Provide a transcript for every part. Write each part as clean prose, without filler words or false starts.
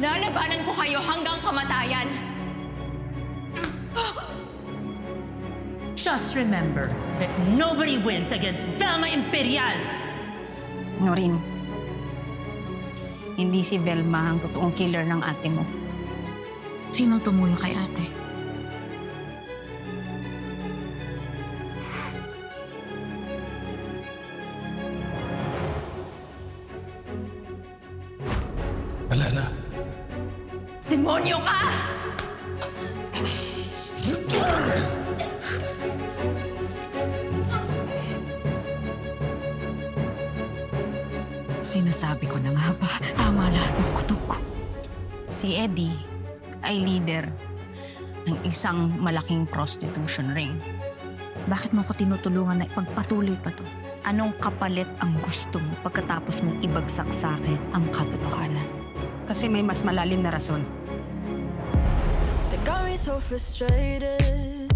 Lalabanan ko kayo hanggang kamatayan. Just remember that nobody wins against Velma Imperial! Noreen, hindi si Velma ang totoong killer ng ate mo. Sino tumulong kay ate? Wala na. Demonyo ka! Sinasabi ko na nga ba, tama lahat ng kutok ko. Si Eddie ay leader ng isang malaking prostitution ring. Bakit mo ko tinutulungan na ipagpatuloy pa to? Anong kapalit ang gusto mo pagkatapos mong ibagsak sa akin ang katotohanan? Kasi may mas malalim na rason. They got me so frustrated,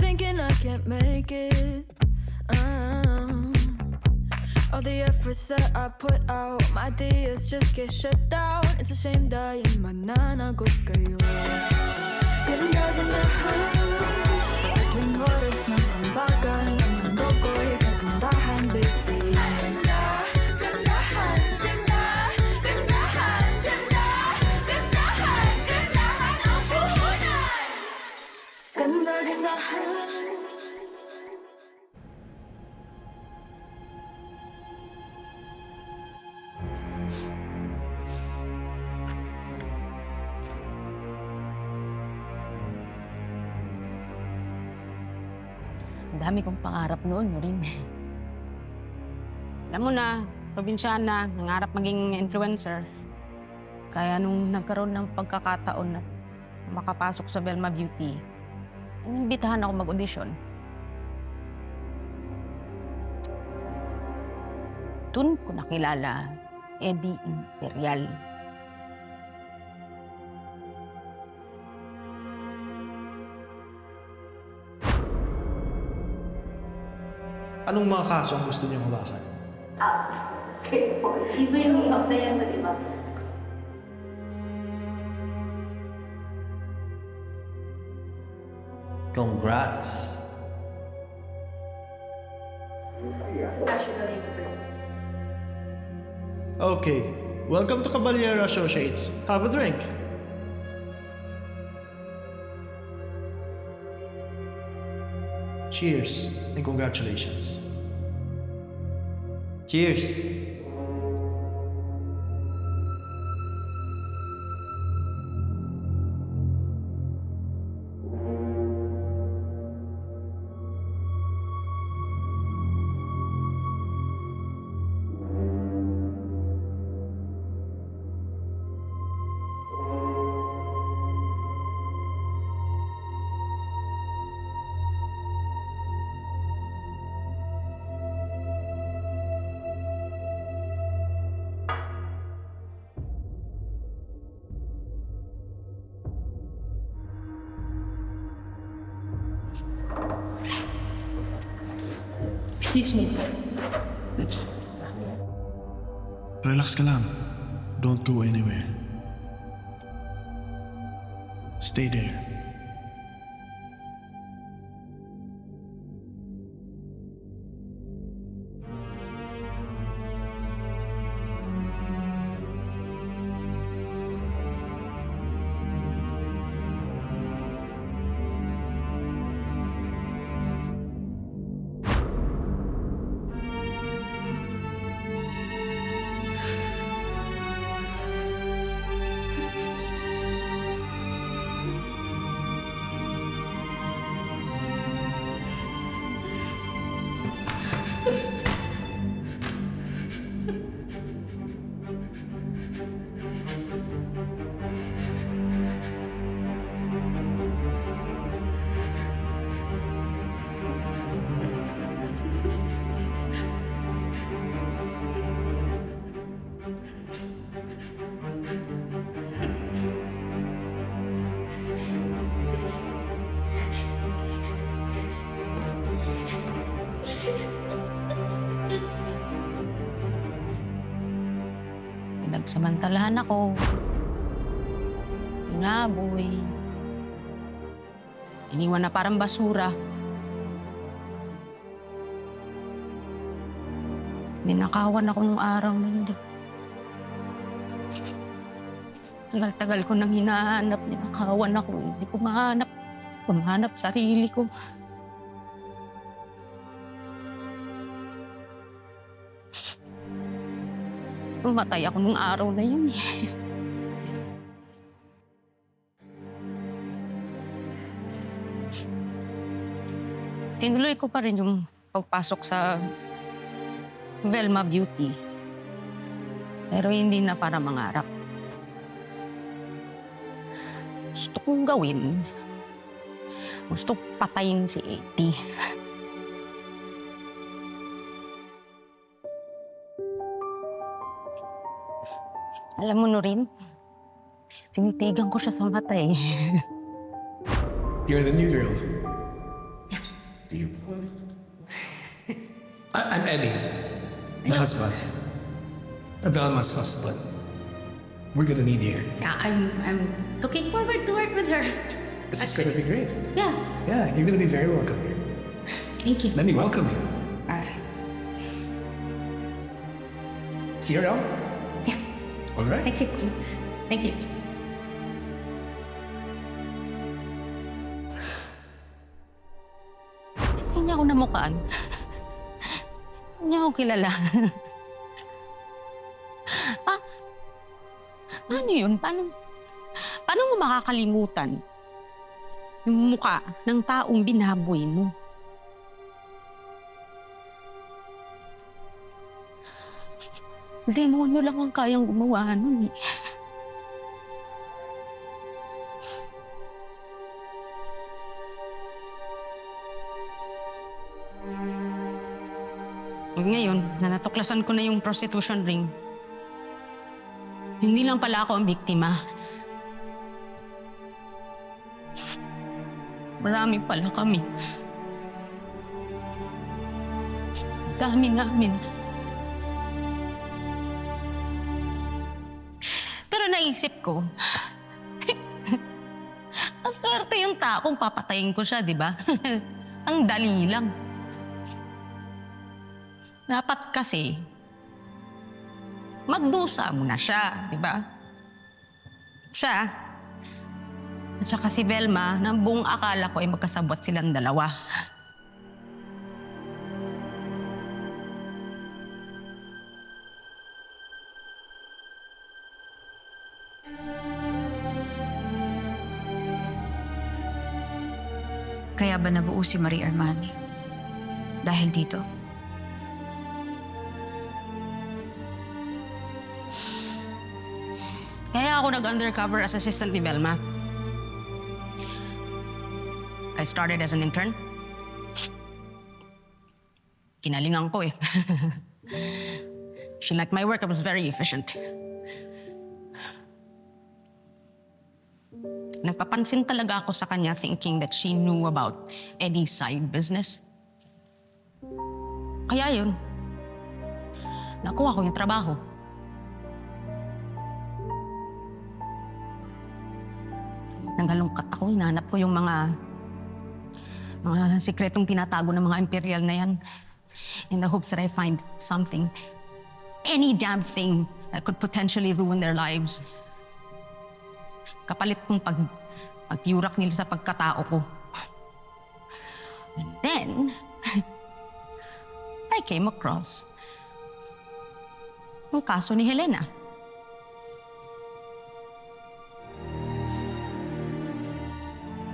thinking I can't make it. All the efforts that I put out, my ideas just get shut down. It's a shame dahil mananagot kayo. Ganda-gandahan tuwing oras ng pambagal, ang mundo ko'y kagandahan, baby. Ganda-gandahan, ganda-gandahan, ganda-gandahan, gandahan ang puhunan. Ganda-gandahan. Ang dami kong pangarap noon, Noreen. Alam mo na, probinsyana, nangarap maging influencer. Kaya nung nagkaroon ng pagkakataon na makapasok sa Velma Beauty, inimbitahan ako mag-audition. Doon ko nakilala si Eddie Imperial. Anong mga kaso ang gusto niyong hawakan? Okay po. Iba yung i-applyan mo, di ba? Congrats! Okay, welcome to Caballero Associates. Have a drink. Cheers and congratulations. Cheers! Excuse me. Relax ka lang. Don't go anywhere. Stay there. Pinagsamantalahan ako. Inaboy. Iniwan na parang basura. Ninakawan ako nung araw na yun. Tagal-tagal ko nang hinahanap, ninakawan ako. Hindi ko mahanap sarili ko. Pumatay ako nung araw na yun eh. Tinuloy ko pa rin yung pagpasok sa Velma Beauty. Pero hindi na para mangarap. Gusto kong gawin. Gusto kong patayin si Eddie. Alam mo, Nurin, tinitigan ko siya sa mata eh. You're the new girl. Do you... I'm Eddie, the husband. Velma's husband. We're gonna need you here. Yeah, I'm looking forward to work with her. This is gonna be great. Yeah, Yeah, you're gonna be very welcome here. thank you. Let me welcome you. See you around? Yes, All right. thank you. Thank you. Hindi niya ako namukaan. Hindi niya ako kilala. Paano yun? Paano mo makakalimutan yung mukha ng taong binaboy mo? Demonyo lang ang kayang gumawa nun eh. Ngayon, na natuklasan ko na yung prostitution ring, hindi lang pala ako ang biktima. Marami pala kami. Dami namin. Pero naisip ko, ang swerte yung taong papatayin ko siya, di ba? Ang dali lang. Dapat kasi, magdusa mo na siya, di ba? Siya, at saka si Velma, na buong akala ko ay magkasabot silang dalawa. Kaya ba nabuo si Marie Armani? Dahil dito? Kaya ako nag-undercover as assistant ni Velma. I started as an intern. Kinalingan ko eh. She liked my work. I was very efficient. Nagpapansin talaga ako sa kanya thinking that she knew about Eddie's side business. Kaya yun, nakuha ko yung trabaho. Nanghalungkat ako, hinanap ko yung mga sikretong tinatago ng mga imperial na yan in the hopes that I find something, any damn thing that could potentially ruin their lives. Kapalit kong pagtiurak nila sa pagkatao ko. And then, I came across yung kaso ni Helena.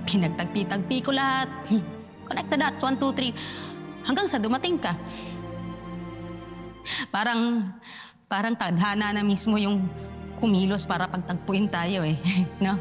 Pinagtagpi-tagpi ko lahat. Connected dots, 1, 2, 3. Hanggang sa dumating ka. Parang tadhana na mismo yung kumilos para pagtagpuin tayo eh. No?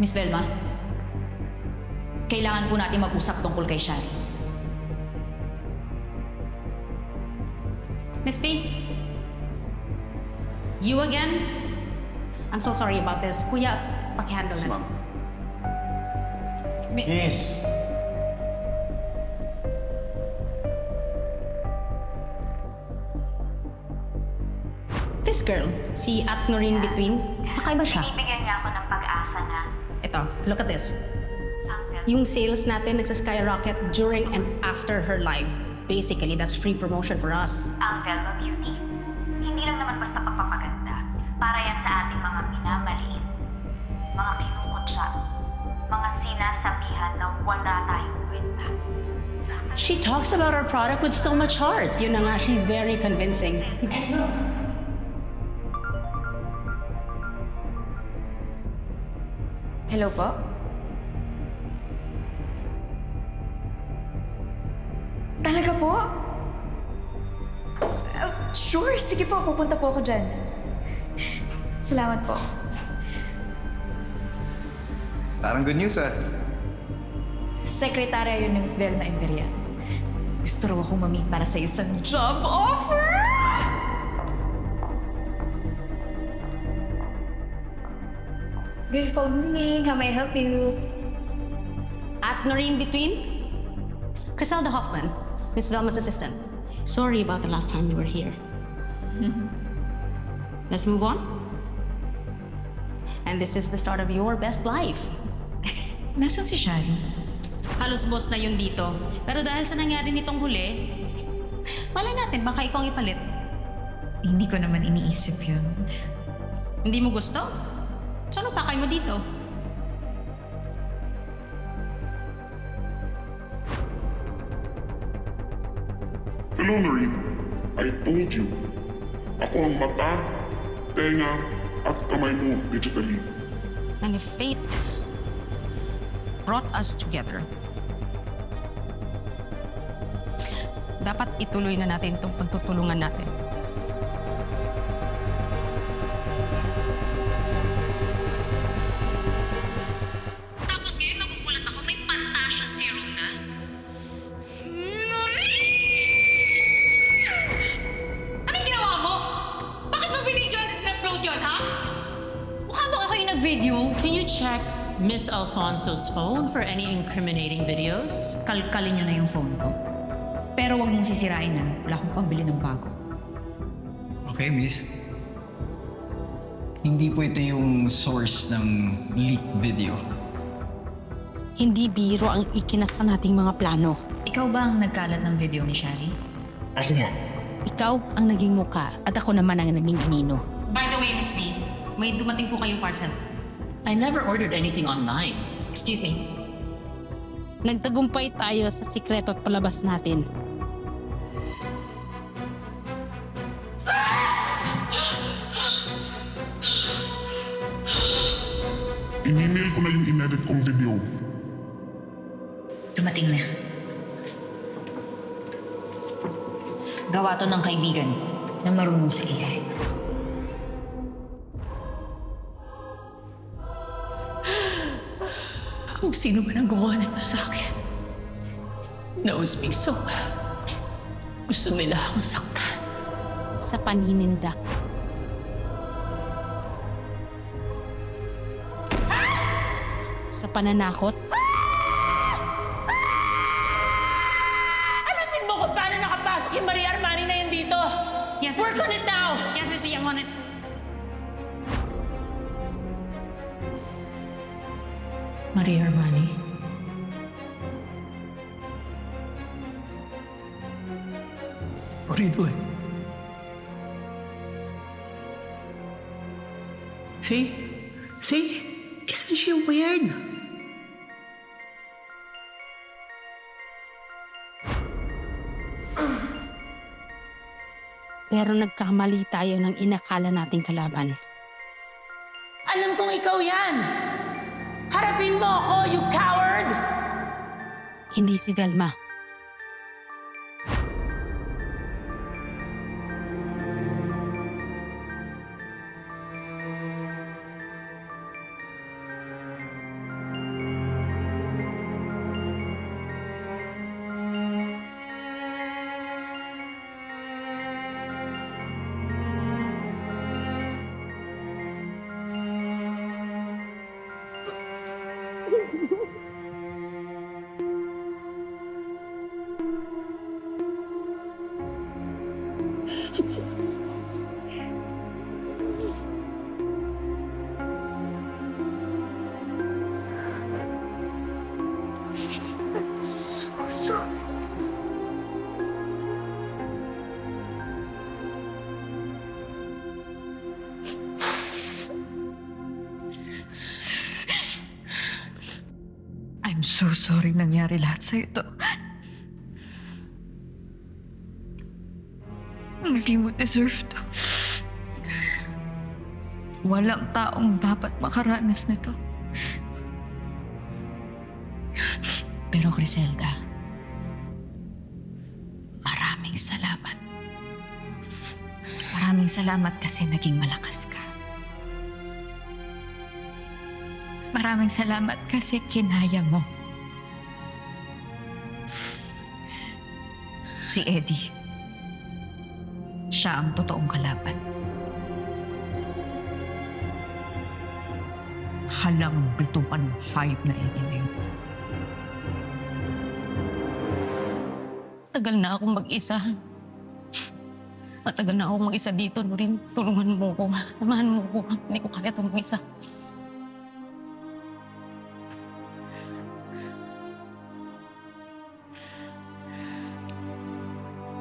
Miss Velma, kailangan po natin mag-usap tungkol kay Shari. Miss V? You again? I'm so sorry about this. Kuya, pakihandle na. Yes. This girl, si At Noreen Between, kakaiba siya. Binibigyan niya ako ng pag-asa na Ito, look at this. Uncle, Yung sales natin nagsa-skyrocket during and after her lives. Basically, that's free promotion for us. ang Velma Beauty. Hindi lang naman basta pagpapaganda. Para yan sa ating mga minamaliit, mga kinukutsa, mga sinasabihan na wala tayong kwenta. She talks about our product with so much heart. Yun na nga, she's very convincing. Hello po? Talaga po? Sure, sige po. Pupunta po ako dyan. Salamat po. Parang good news ah. Sekretarya yun ni Miss Velma Imperial. Gusto raw akong ma-meet para sa isang job offer! Good morning. How may I help you? At Noreen Between? Criselda Hoffman, Miss Velma's assistant. Sorry about the last time you were here. Let's move on. And this is the start of your best life. Nasaan si Shari? Halos boss na yun dito. Pero dahil sa nangyari nitong huli, malay natin, baka ikaw ang ipalit. Hindi ko naman iniisip yun. Hindi mo gusto? So ano pakay mo dito? Hello, Noreen. I told you. Ako ang mata, tenga, at kamay mo digitally. And if fate brought us together, dapat ituloy na natin itong pagtutulungan natin. Tapos ngayon magugulat ako, may Pantasya serum na. Anong ginawa mo? Bakit mo video at upload yun, ha? Mukha bang ako yung nag-video? Can you check Miss Alfonso's phone for any incriminating videos? Kalkalin nyo na yung phone ko. Pero huwag mong sisirain na. Wala akong pambili ng bago. Okay, miss. Hindi po ito yung source ng leak video. Hindi biro ang ikinasa nating mga plano. Ikaw ba ang nagkalat ng video ni Shari? Ako nga. Ikaw ang naging muka at ako naman ang naging anino. By the way, Miss V, may dumating po kayong parcel. I never ordered anything online. Excuse me. Nagtagumpay tayo sa sikreto at palabas natin. In-email ko na yung inedit kong video. Dumating na. Gawa to ng kaibigan na marunong sa AI. Kung sino man ang gumawa nito sa akin, knows me so well. Gusto nila akong saktan. Sa paninindak. Sa pananakot. Alamin mo kung paano nakapasok yung Maria Armani na yun dito. Yes, Work on it now! Yes, Miss V, I'm on it. Maria Armani? What are you doing? See? See? Isn't she weird? Pero nagkamali tayo ng inakala nating kalaban. Alam kong ikaw yan! Harapin mo ako, you coward! Hindi si Velma. I'm so sorry nangyari lahat sa ito. Hindi mo deserve to. Walang taong dapat makaranas nito. Pero Criselda, maraming salamat. Maraming salamat kasi naging malakas ka. Maraming salamat kasi kinaya mo. Si Eddie. Siya ang totoong kalaban. Halang bitukan ng hayop na Eddie na yun. Tagal na akong mag-isa. Matagal na akong mag-isa dito, Noreen. Tulungan mo ko. Samahan mo ko. Hindi ko kaya itong mag-isa.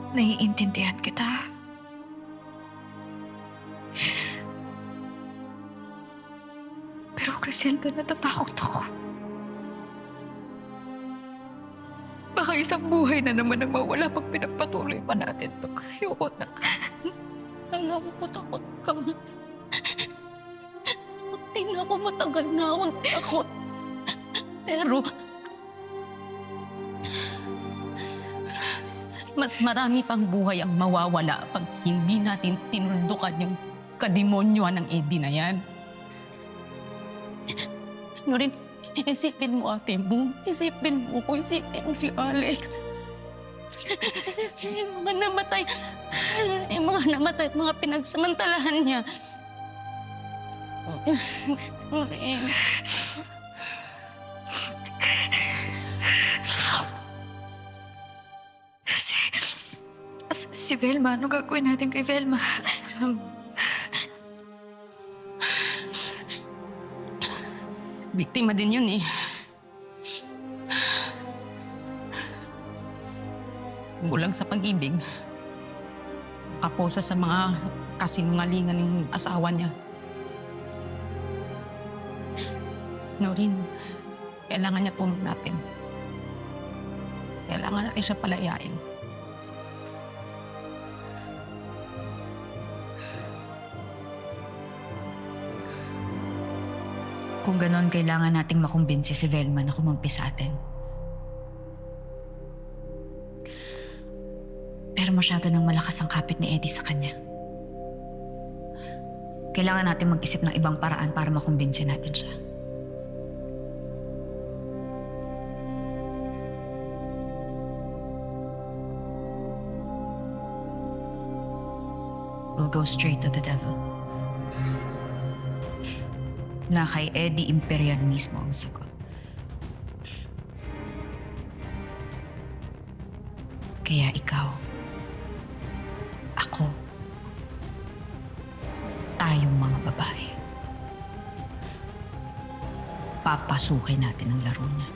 Naiintindihan kita. Pero Criselda, natatakot ako. Baka isang buhay na naman ang mawala pag pinagpatuloy pa natin ito. Ayoko na. Alam ko, takot ka. Buti na ako, matagal na akong takot. Pero, mas marami pang buhay ang mawawala pag hindi natin tinuldukan yung kademonyohan ng Eddie na yan. Noreen, isipin mo ate mo. Isipin mo ko. Isipin mo si Alex. Yung mga namatay at mga pinagsamantalahan niya. Noreen. Si Velma, ano gagawin natin kay Velma? Biktima din yun eh. Bulag sa pag-ibig. Kaposa sa mga kasinungalingan ng asawa niya. Noreen, kailangan niya tulong natin. Kailangan natin siya palayain. Kung ganon, kailangan nating makumbinsi si Velma na kumampi sa atin. Pero masyado nang malakas ang kapit ni Eddie sa kanya. Kailangan natin mag-isip ng ibang paraan para makumbinsi natin siya. We'll go straight to the devil. Na kay Eddie Imperial mismo ang sagot. Kaya ikaw, ako, tayong mga babae, papasukin natin ang laro niya.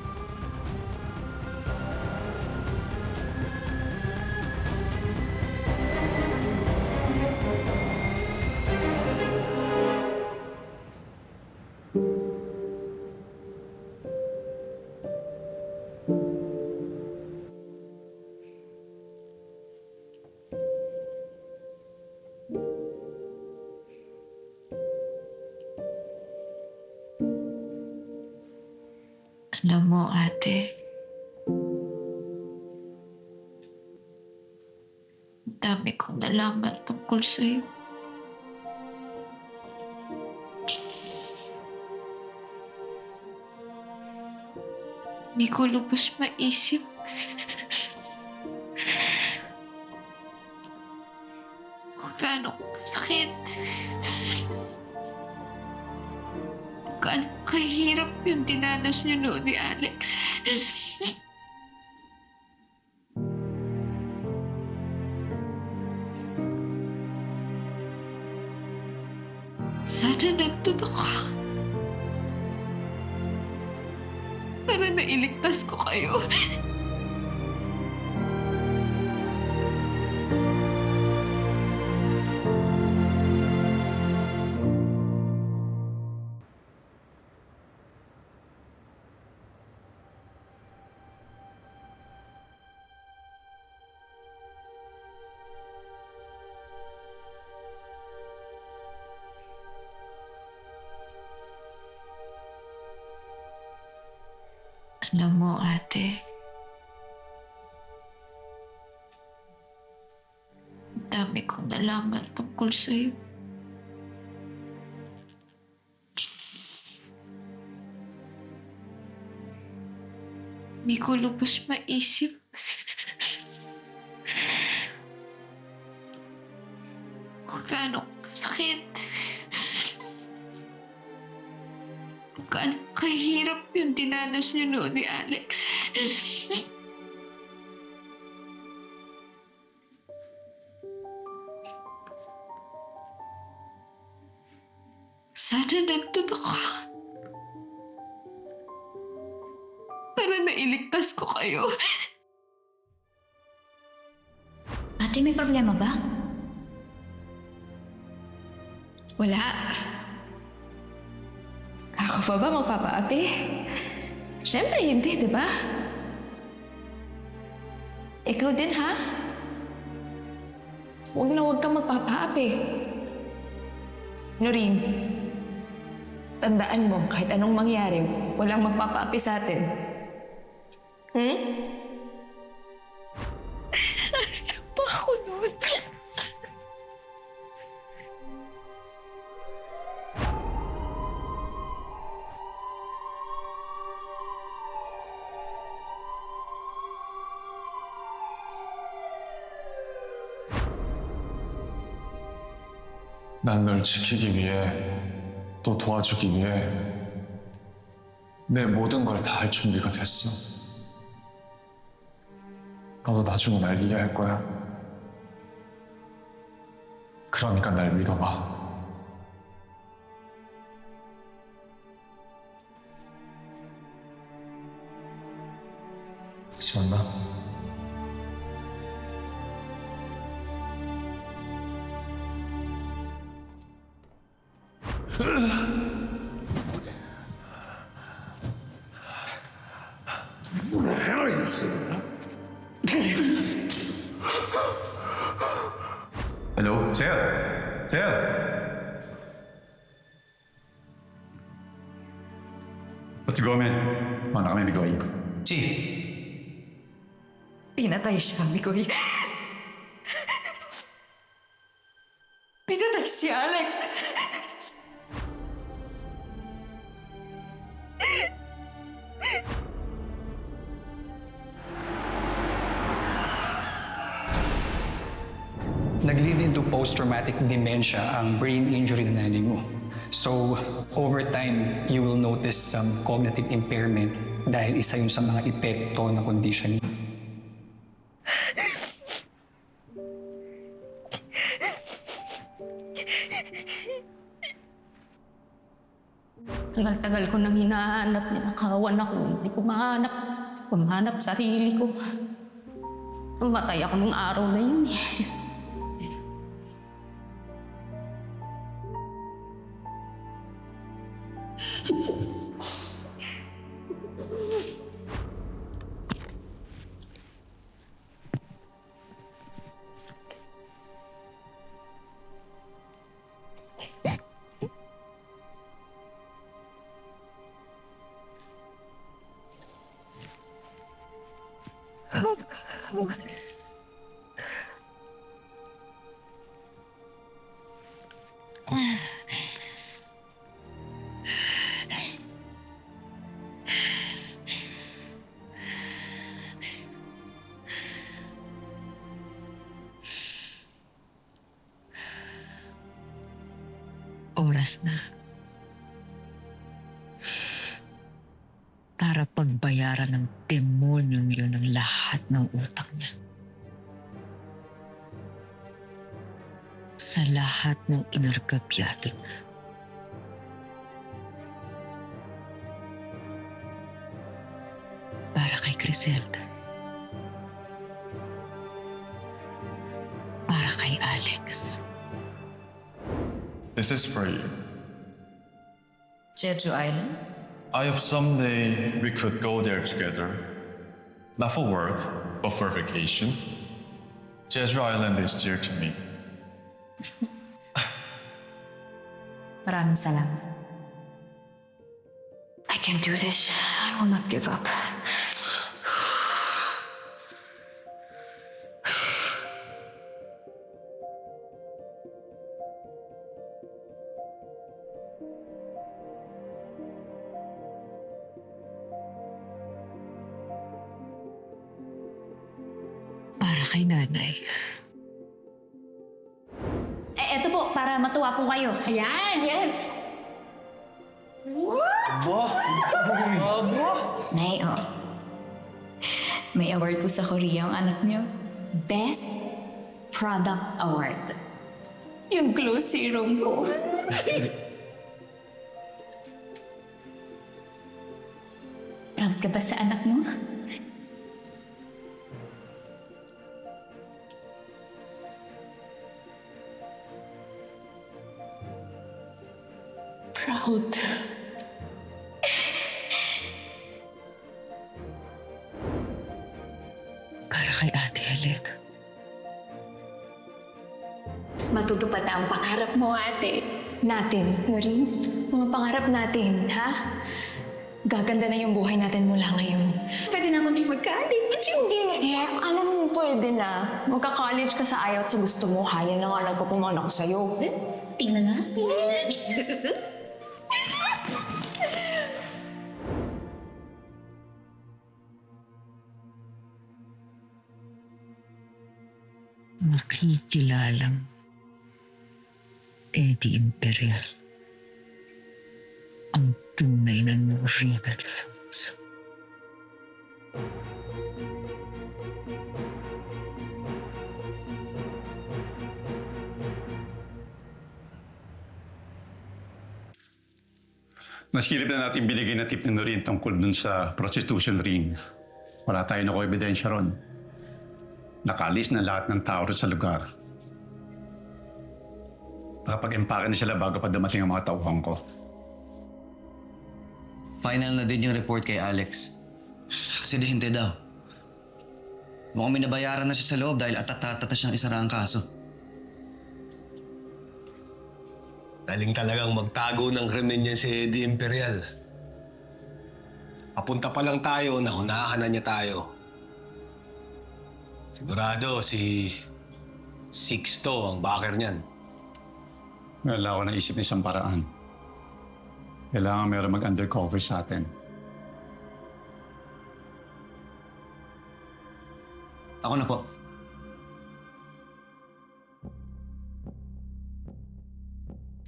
Alam mo, ate, ang dami kong nalaman tungkol sa'yo. Hindi ko lubos maisip. Kung gaano kasakit. Gaano kahirap yung dinanas niyo noon ni Alex. Sana nandun ako. Para nailigtas ko kayo. Alam mo, ate, ang dami kong nalaman tungkol sa'yo. Hindi ko lubos maisip. Kung gaano kasakit. Kung gaano kahirap yung dinanas niyo noon ni Alex. Sana nandun ako. Para nailigtas ko kayo. Ate, may problema ba? Wala. Ako pa ba magpapaapi? Siyempre hindi, di ba? Ikaw din, ha? Huwag kang magpapaapi. Noreen, tandaan mo, kahit anong mangyari, walang magpapaapi sa atin. Asa pa ako noon? 난 널 지키기 위해 또 도와주기 위해 내 모든 걸 다 할 준비가 됐어. 너도 나중에 날 이해할 거야. 그러니까 날 믿어봐. 다시 만나. What the hell are you saying? Hello? Sir? Sir? Let's go, man. Mana kami bigoy? Chief. Pinatay siya, Mikoy. Pinatay si Alex. Nag-lead into post-traumatic dementia ang brain injury na nanay mo. So, over time, you will notice some cognitive impairment dahil isa yun sa mga epekto ng condition niya. Tagal-tagal ko nang hinahanap, ninakawan ako. Hindi ko mahanap sarili ko. Namatay ako nung araw na yun eh. Oras na. para pagbayaran ng demonyong yun ang lahat ng utang niya. Sa lahat ng inargabyado niya. Para kay Griselda. Para kay Alex. This is for you. Jeju Island? I hope someday we could go there together. Not for work, but for vacation. Jeju Island is dear to me. Maraming salamat. I can do this. I will not give up. Para kay nanay. Eto po, para matuwa po kayo. Ayan! Yan! Nay, may award po sa Korea ang anak niyo. Best Product Award. Yung glow serum ko. Proud ka ba sa anak mo? Proud. Para kay Ate Helena. Matutupad na ang pangarap mo, ate. Natin, Noreen. Mga pangarap natin, ha? Gaganda na yung buhay natin mula ngayon. Pwede na akong di mag-college. Hindi na, alam mo, pwede na. Magka-college ka sa ayaw at sa gusto mo. Kaya na nga nagpapumana ko sa'yo. Tingnan na. Nakikilalang Eddie Imperial. Ang tunay na Noreen Alfonso. Nasilip na natin binigay na tip ni Noreen tungkol dun sa prostitution ring. Wala tayo na ebidensya ron. Nakalis na lahat ng tao rin sa lugar. Nakapag-empake na sila bago pa dumating ang mga tauhan ko. Final na din yung report kay Alex. Aksidente daw. Mukhang may nabayaran na siya sa loob dahil atatata siyang isara ang kaso. Galing talagang magtago ng krimen niya si Eddie Imperial. Papunta pa lang tayo, nahunahan na niya tayo. Sigurado si Sixto ang backer niyan. Wala ako naisip ng isang paraan. Kailangan meron mag-undercover sa atin. Ako na po.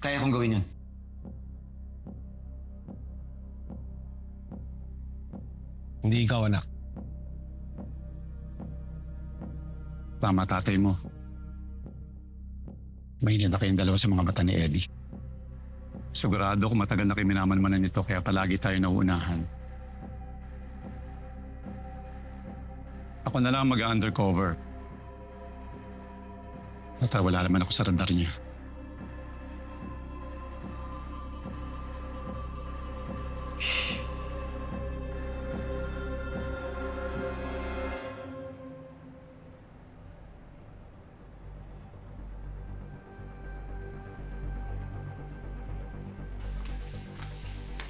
Kaya kong gawin yun. Hindi ikaw, anak. Tama, tatay mo. Mahinid na kayong dalawa sa mga mata ni Eddie. Sigurado kung matagal na kayo minamanmanan nito kaya palagi tayo nauunahan. Ako na lang mag-undercover. At wala naman ako sa radar niya.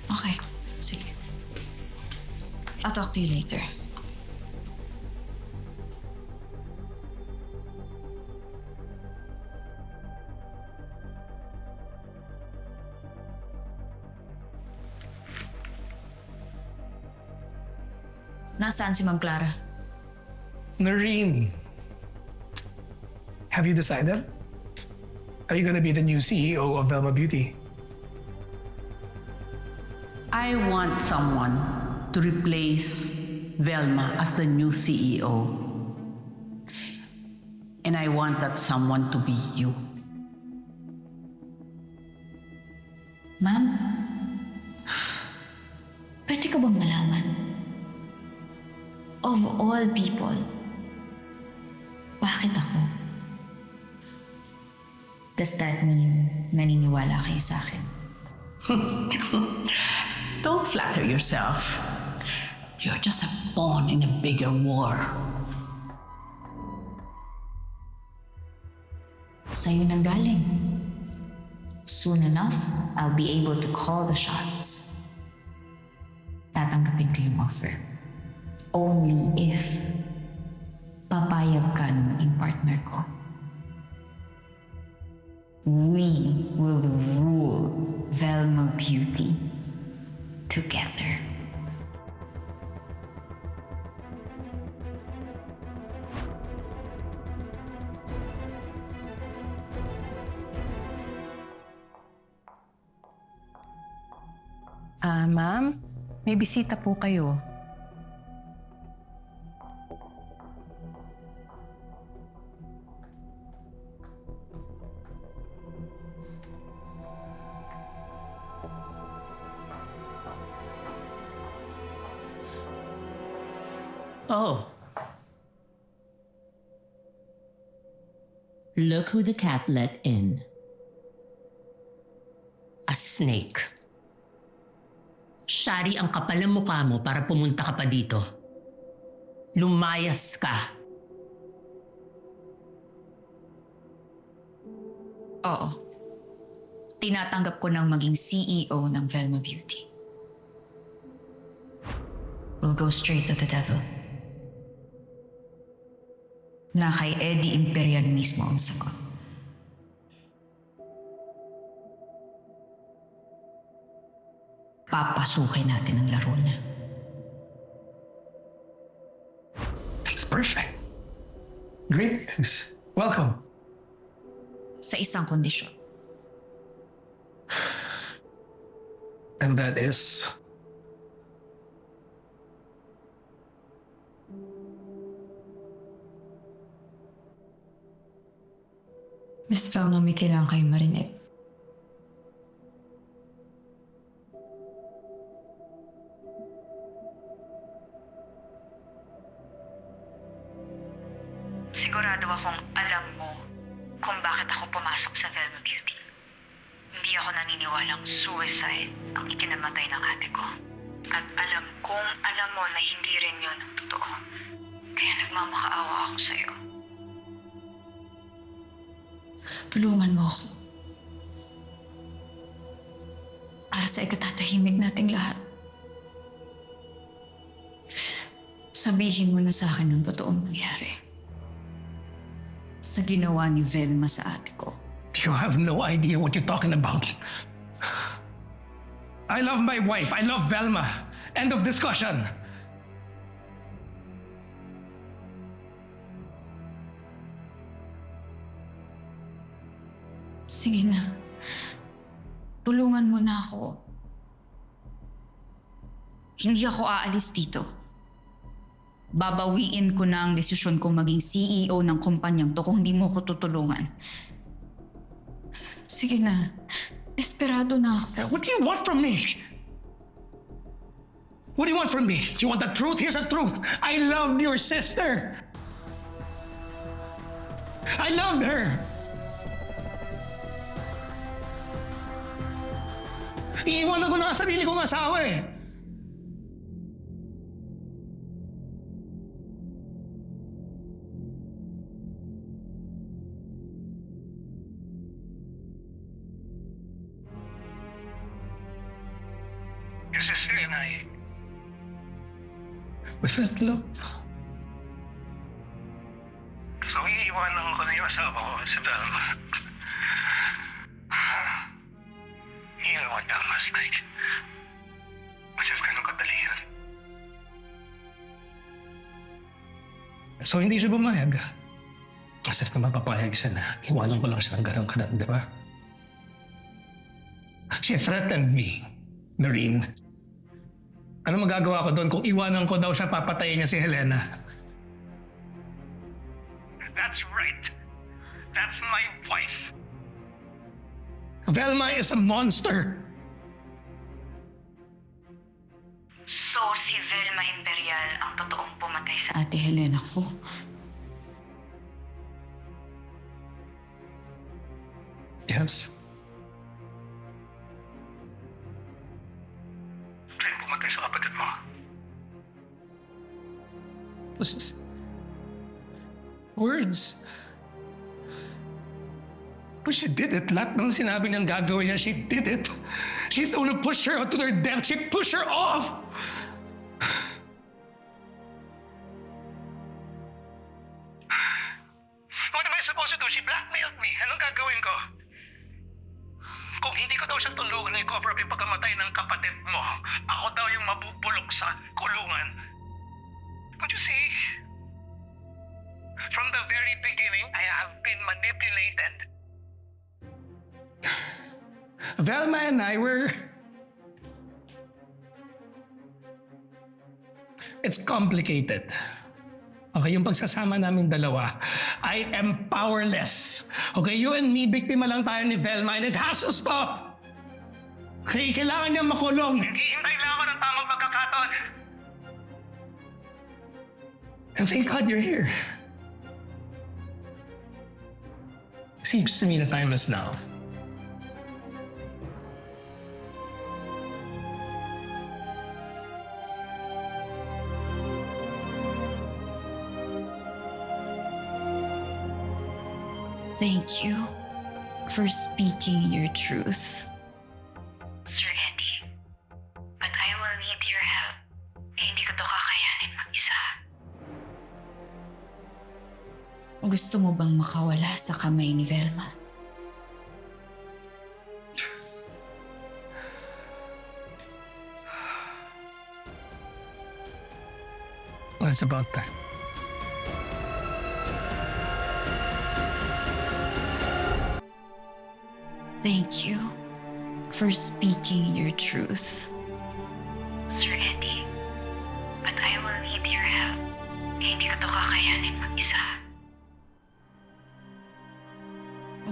Okay, sige. I'll talk to you later. Nasaan si Ma'am Clara? Noreen, have you decided? Are you gonna be the new CEO of Velma Beauty? I want someone to replace Velma as the new CEO. And I want that someone to be you. Ma'am, pwede ka bang malaman? Of all people, bakit ako? Does that mean naniniwala kayo sa akin? Don't flatter yourself. You're just a pawn in a bigger war. Sa'yo nang galing. Soon enough, I'll be able to call the shots. Tatanggapin ko yung offer. Only if papayag ka na maging partner ko. We will rule Velma Beauty together. Ma'am, may bisita po kayo. Oh, Look who the cat let in. a snake. Shari, ang kapal ng mukha mo para pumunta ka pa dito. Lumayas ka. Oo. Tinatanggap ko ng maging CEO ng Velma Beauty. We'll go straight to the devil. Na kay Eddie Imperial mismo ang sagot. Papasukin natin ang laro niya. That's perfect. Great news. Welcome. Sa isang kondisyon. And that is... Miss Velma, may kailangan kayo marinig. Sigurado akong alam mo kung bakit ako pumasok sa Velma Beauty. Hindi ako naniniwalang suicide ang ikinamatay ng ate ko. At alam kong alam mo na hindi rin yun ang totoo. Kaya nagmamakaawa ako sa'yo. Tulungan mo ako. Para sa ikatatahimik nating lahat. Sabihin mo na sa akin ang totoong nangyari. Sa ginawa ni Velma sa ate ko. You have no idea what you're talking about. I love my wife. I love Velma. End of discussion. Sige na. Tulungan mo na ako. Hindi ako aalis dito. Babawiin ko na ang desisyon kong maging CEO ng kumpanyang to kung hindi mo ko tutulungan. Sige na. Desperado na ako. What do you want from me? What do you want from me? You want the truth? Here's the truth. I loved your sister. I loved her. Iiwanan ko na ang sarili kong asawa eh. Your sister and I, we felt love. So iiwanan ko na yung asawa ko si Velma. You know what Velma's like. As if ganun kadali yun. So hindi siya bumayag. As if naman papayag siya na iwanan ko lang siya ng ganun kadat, di ba? She threatened me, Noreen. Ano magagawa ko doon kung iwanan ko daw siya, papatayin niya si Helena? That's right. That's my wife. Velma is a monster. So, si Velma Imperial ang totoong pumatay sa... Ate Helena ko. Yes. Siya yung pumatay sa kapatid mo. Words. But she did it. Lahat ng sinabi niyang gagawin niya, she did it. She's the one who pushed her to their death. She pushed her off. What am I supposed to do? She blackmailed me. Anong gagawin ko? Kung hindi ko daw siya tulungan na i-cover up yung pagkamatay ng kapatid mo, ako daw yung mabubulok sa kulungan. Don't you see? From the very beginning, I have been manipulated. Velma and I were... It's complicated. Okay, yung pagsasama namin dalawa, I am powerless. Okay, you and me, biktima lang tayo ni Velma and it has to stop. Okay, kailangan niya makulong. Naghihintay lang ako ng tamang pagkakataon. And thank God you're here. Seems to me the time is now. Thank you for speaking your truth. Sir Eddie, but I will need your help. Hindi ko to kakayanin mag-isa. Gusto mo bang makawala sa kamay ni Velma? Well, it's about time. Thank you for speaking your truth. Sir Eddie, but I will need your help. Hindi ko to kakayanin mag-isa.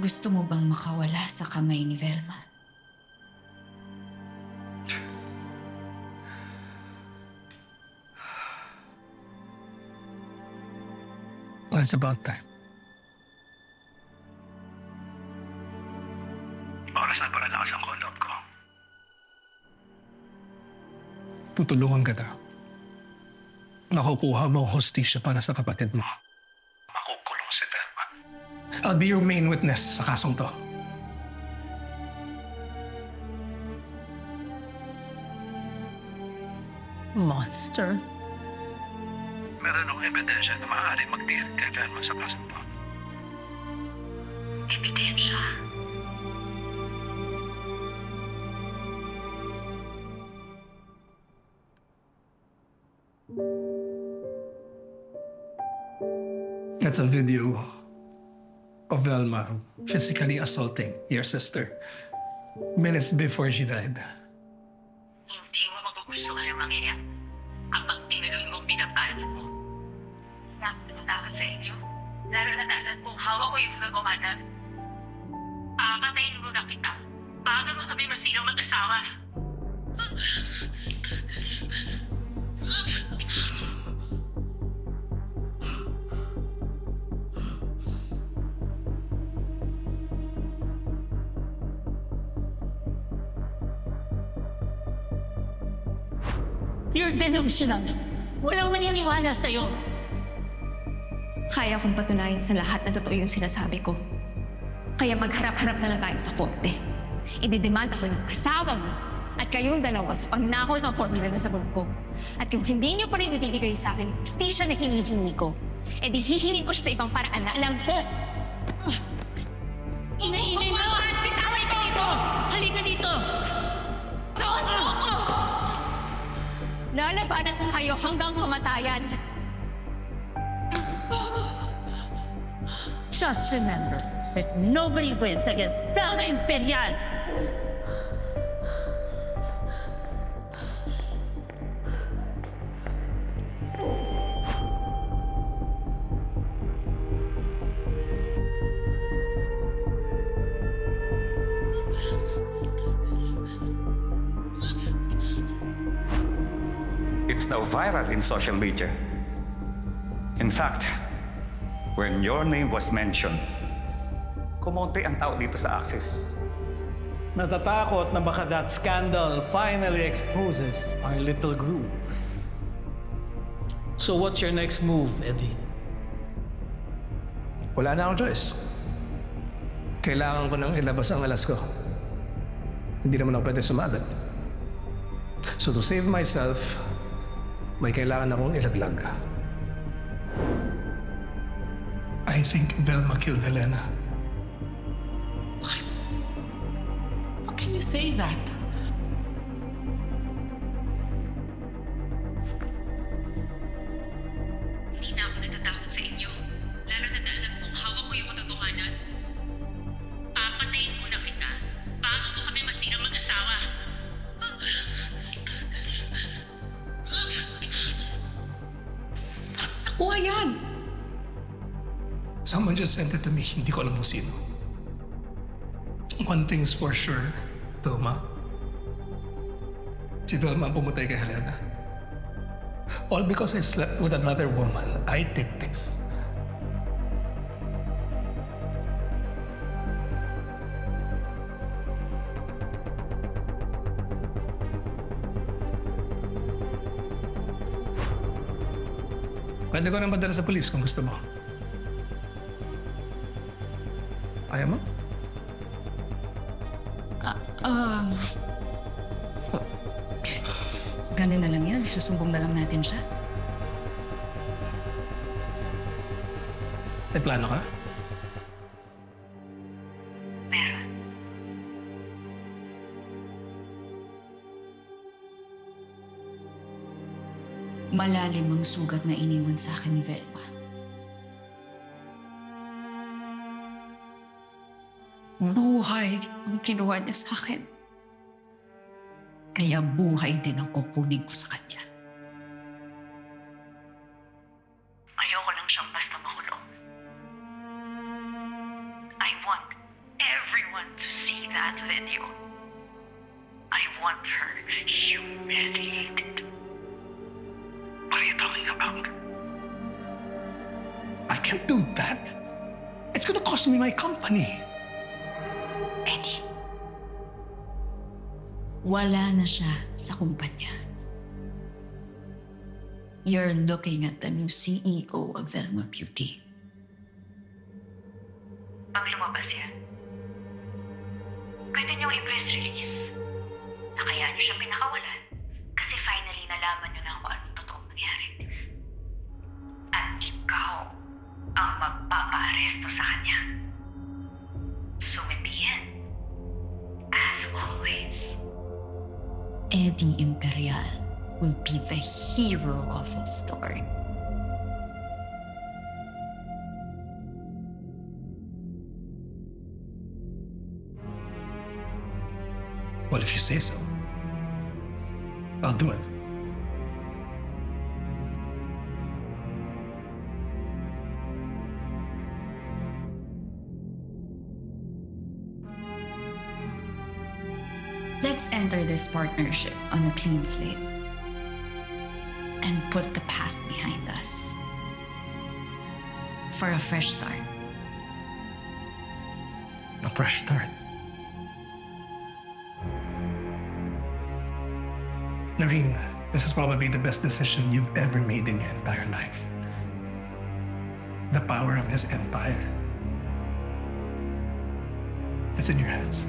Gusto mo bang makawala sa kamay ni Velma? Well, it's about time. Oras na para lakas ang loob ko. Tutulungan ka na. Nakukuha mo ang hostisya para sa kapatid mo. Makukulong si Velma. I'll be your main witness sa kasong to. Monster. Meron akong ebidensya na maaaring mag-deal kay Velma sa kasong to. Ebidensya? That's a video of Velma physically assaulting your sister minutes before she died. Hindi mo magugustuhan yung mangyayari kapag tinuloy mo pinapalad mo. Nakatatakot sa inyo. Lalo na dapat kung hawak ko yung vlog o madam. Papatayin mo na kita. Bago mo kami masinong mag-asawa. You're delusional. Walang maniniwala sa'yo. Kaya kong patunayan sa lahat na totoo yung sinasabi ko. Kaya magharap-harap na lang tayo sa korte. Ididemanda ko yung asawa mo at kayong dalawa sa pagnakaw ng formula na sa bulog ko. At kung hindi niyo pa rin ibibigay sa akin yung prestisya na hinihingi ko, edi hihingi ko siya sa ibang paraan na alam ko. Inay-inay mo! Bitaway ka dito! Halika dito! No! Lalabanan ko kayo hanggang kamatayan. Just remember that nobody wins against Velma Imperial. it's now viral in social media. In fact, when your name was mentioned, kumonti ang tao dito sa Axis. Natatakot na baka that scandal finally exposes our little group. So what's your next move, Eddie? Wala na akong choice. Kailangan ko nang ilabas ang alas ko. Hindi naman ako pwede sumagat. So to save myself, may kailangan akong ilaglag. I think Velma killed Helena. How can you say that? Hindi na ako natatakot sa inyo. Lalo na alam kong hawak ko yung katotohanan. Papatayin muna kita bago mo kami masirang mag-asawa. Saan nakuha yan? Someone just sent it to me. Hindi ko alam kung sino. One thing's for sure, Toma. Si Velma ang pumatay kay Helena. All because I slept with another woman. I did this. Pwede ko nang padala sa polis kung gusto mo. Ayaw mo? Ganun na lang yan. Susumbong na lang natin siya. May plano ka? Meron. Malalim ang sugat na iniwan sa akin ni Velma. Buhay ang kinuha niya sa akin. Kaya buhay din ang kukunin ko sa kanya. Ayoko lang siyang basta makulong. I want everyone to see that video. I want her humiliated. What are you talking about? I can't do that. It's gonna cost me my company. Eddie, wala na siya sa kumpanya. You're looking at the new CEO of Velma Beauty. Pag lumabas yan, pwede niyong i-press release na kaya niyo siya pinakawalan kasi finally nalaman niyo na kung anong totoong nangyari. At ikaw ang magpapa-aresto sa kanya. Sumindi yan. As always. Eddie Imperial will be the hero of the story. Well, if you say so, I'll do it. Let's enter this partnership on a clean slate and put the past behind us for a fresh start. A fresh start. Noreen, this is probably the best decision you've ever made in your entire life. The power of this empire. It's in your hands.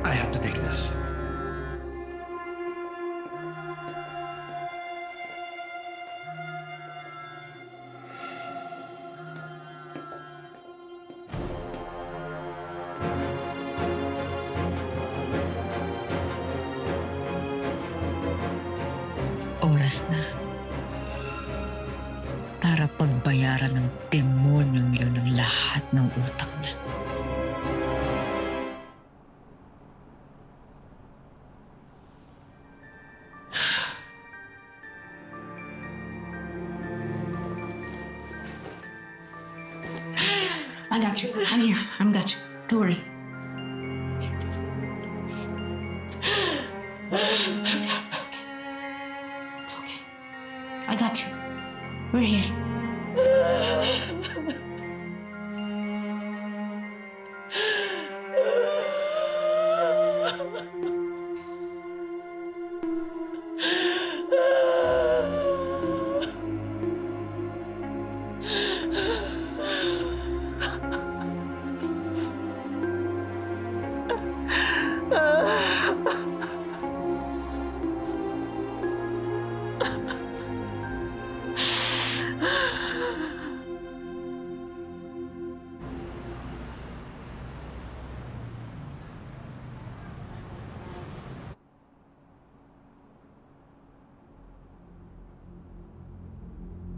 I have to take this. Oras na para pagbayaran ng demonyong yun ang lahat ng utak niya. I got you. I'm here. I'm got you. Don't worry. It's okay. It's okay. It's okay. I got you. We're here.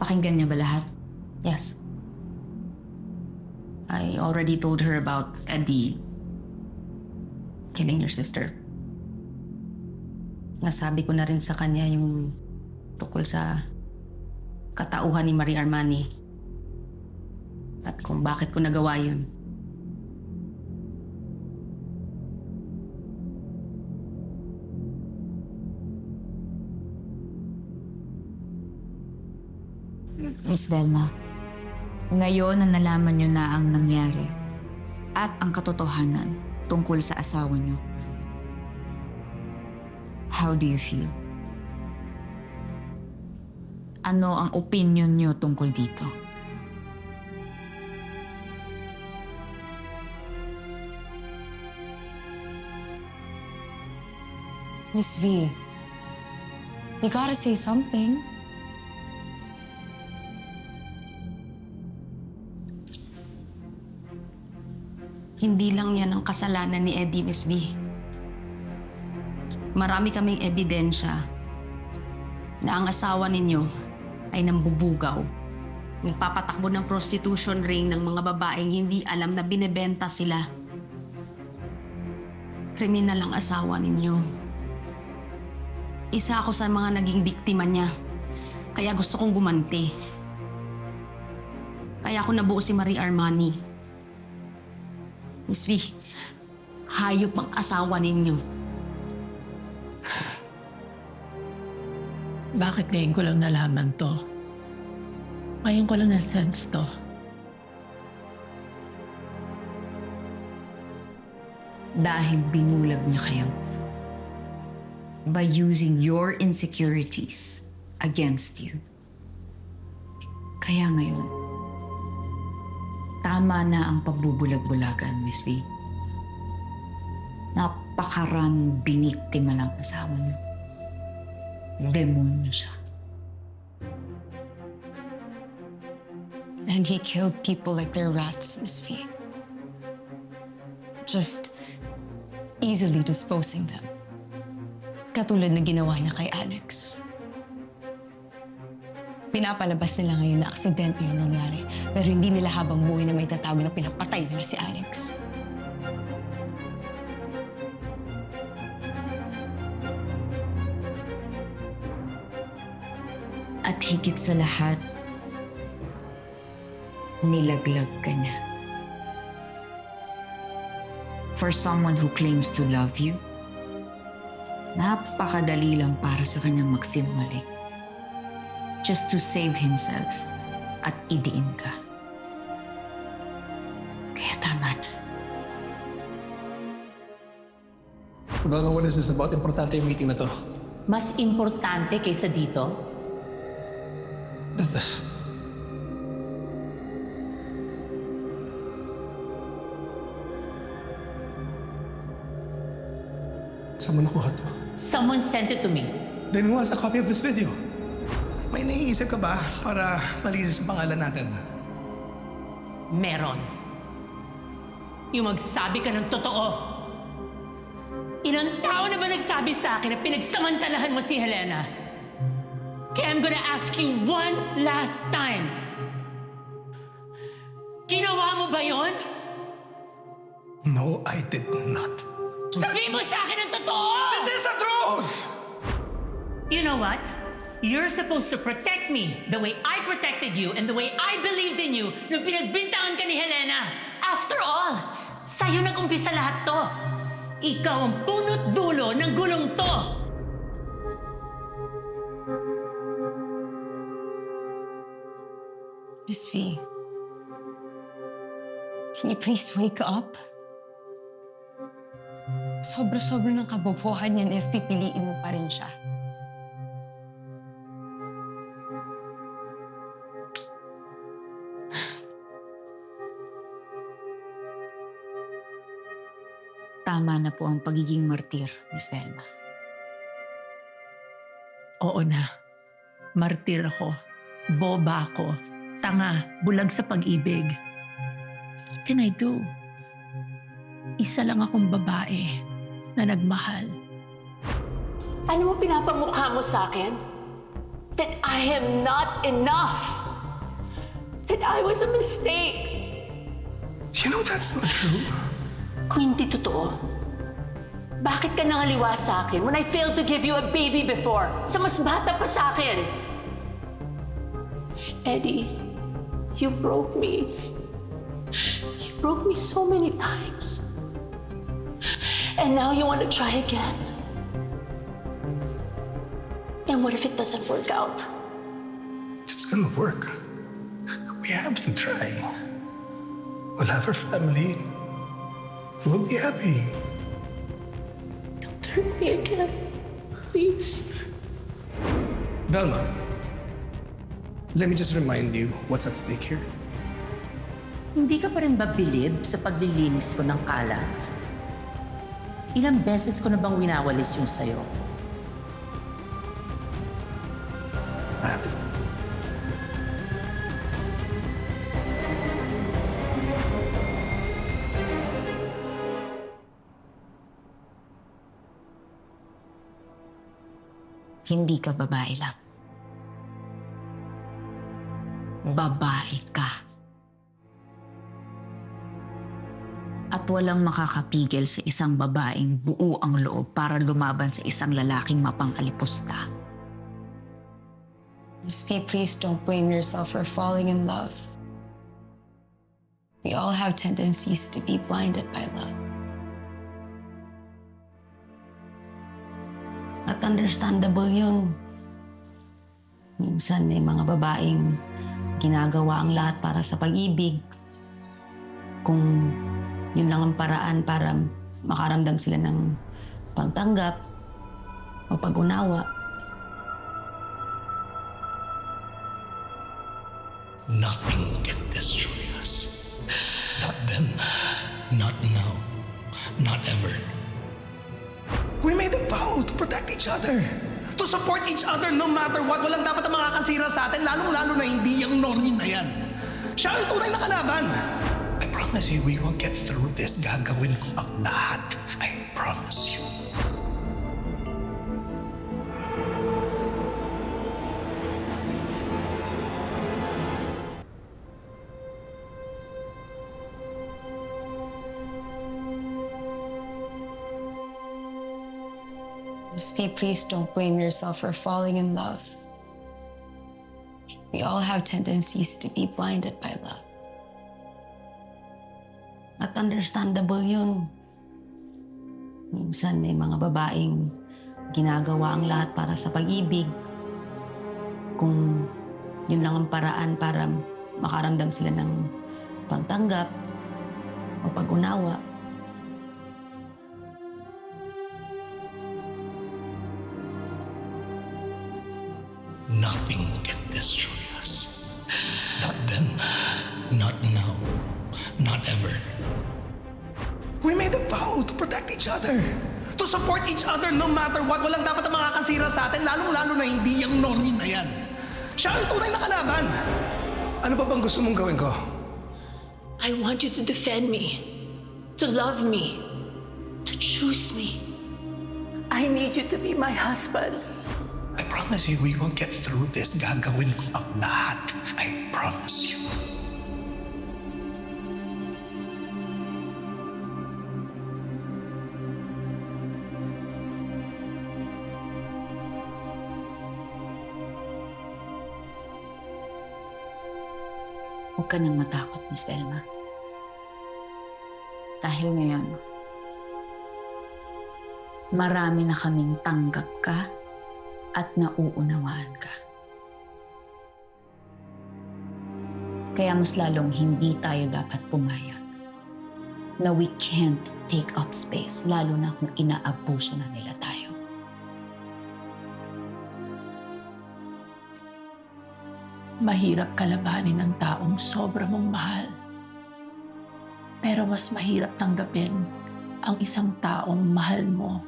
Pakinggan niya ba lahat? Yes. I already told her about Eddie killing your sister. Nasabi ko na rin sa kanya yung tungkol sa katauhan ni Marie Armani at kung bakit ko nagawa yun. Miss Velma, ngayon na nalaman niyo na ang nangyari at ang katotohanan tungkol sa asawa niyo. How do you feel? Ano ang opinion niyo tungkol dito? Miss V, you gotta say something. Hindi lang yan ang kasalanan ni Eddie, Miss V. Marami kaming ebidensya na ang asawa ninyo ay nambubugaw. Nagpapatakbo ng prostitution ring ng mga babaeng hindi alam na binebenta sila. Kriminal ang asawa ninyo. Isa ako sa mga naging biktima niya. Kaya gusto kong gumanti. Kaya ako nabuo si Marie Armani. Miss V, hayop ang asawa ninyo. Bakit ngayon ko lang nalaman to? Ngayon ko lang na-sense to. Dahil binulag niya kayo by using your insecurities against you. Kaya ngayon, tama na ang pagbubulag-bulagan, Miss V. Napakaraming biniktima ng asawa niyo. Demonyo siya. And he killed people like they're rats, Miss V. Just easily disposing them. Katulad na ginawa niya kay Alex. Pinapalabas nila ngayon na aksidente yung nangyari, pero hindi nila habang buhay na may tatago na pinapatay nila si Alex. At higit sa lahat, nilaglag ka niya. For someone who claims to love you, napakadali lang para sa kanyang magsinungaling. Just to save himself at idiin ka. Kaya tama na. Gano, what is this about? Importante yung meeting na to. Mas importante kaysa dito? What is this? Saan mo nakuha to? Someone sent it to me. Then who has a copy of this video? May naiisip ka ba para malinis ang pangalan natin? Meron. Yung magsabi ka ng totoo. Ilang tao na ba nagsabi sa akin na pinagsamantalahan mo si Helena? Kaya I'm gonna ask you one last time. Ginawa mo ba yon? No, I did not. Sabihin mo sa akin ang totoo! This is the truth! You know what? You're supposed to protect me the way I protected you and the way I believed in you nung pinagbintangan ka ni Helena. After all, sa'yo nag-umpisa lahat to. Ikaw ang punot dulo ng gulong to. Miss V, can you please wake up? Sobra-sobra ng kabobohan yan if pipiliin mo pa rin siya. Tama na po ang pagiging martir, Miss Velma. Oo na. Martir ako. Boba ako. Tanga. Bulag sa pag-ibig. What can I do? Isa lang akong babae na nagmahal. Ano mo pinapamukha mo sa akin? That I am not enough. That I was a mistake. You know that's not true. Kung hindi totoo, bakit ka nangaliwa sa akin when I failed to give you a baby before? Sa mas bata pa sa akin. Eddie, you broke me. You broke me so many times. And now you want to try again. And what if it doesn't work out? It's gonna work. We have to try. We'll have our family. We'll be happy. Don't hurt me again. Please. Velma, let me just remind you what's at stake here. Hindi ka pa rin ba bilib sa paglilinis ko ng kalat? Ilang beses ko na bang winawalis yung sayo? Hindi ka babae lang. Babae ka. At walang makakapigil sa isang babaeng buo ang loob para lumaban sa isang lalaking mapang-alipusta. Miss V, please don't blame yourself for falling in love. We all have tendencies to be blinded by love. At understandable yun. Minsan may mga babaeng ginagawa ang lahat para sa pag-ibig. Kung yun lang ang paraan para makaramdam sila ng pagtanggap o pag-unawa. Nothing can destroy us. Not then, not now, not ever. We made a vow to protect each other. To support each other no matter what. Walang dapat ang makakasira sa atin, lalong-lalo na hindi yung Noreen na yan. Siya ang tunay na kalaban. I promise you, we will get through this. Gagawin ko ang lahat. I promise you. Miss V, please don't blame yourself for falling in love. We all have tendencies to be blinded by love. At understandable yun. Minsan may mga babaeng ginagawa ang lahat para sa pag-ibig. Kung yun lang ang paraan para makaramdam sila ng pagtanggap o pag-unawa. Nothing can destroy us. Not then, not now, not ever. We made a vow to protect each other. To support each other no matter what. Walang dapat ang makakasira sa atin, lalong-lalo na hindi yung Noreen na yan. Siya ang tunay na kalaban. Ano pa bang gusto mong gawin ko? I want you to defend me, to love me, to choose me. I need you to be my husband. I promise you, we will get through this. Gagawin ko ang lahat. I promise you. Huwag ka nang matakot, Miss Velma. Dahil ngayon, marami na kaming tanggap ka at nauunawaan ka. Kaya mas lalong hindi tayo dapat pumayag na we can't take up space, lalo na kung inaabuso na nila tayo. Mahirap kalabanin ng taong sobra mong mahal. Pero mas mahirap tanggapin ang isang taong mahal mo,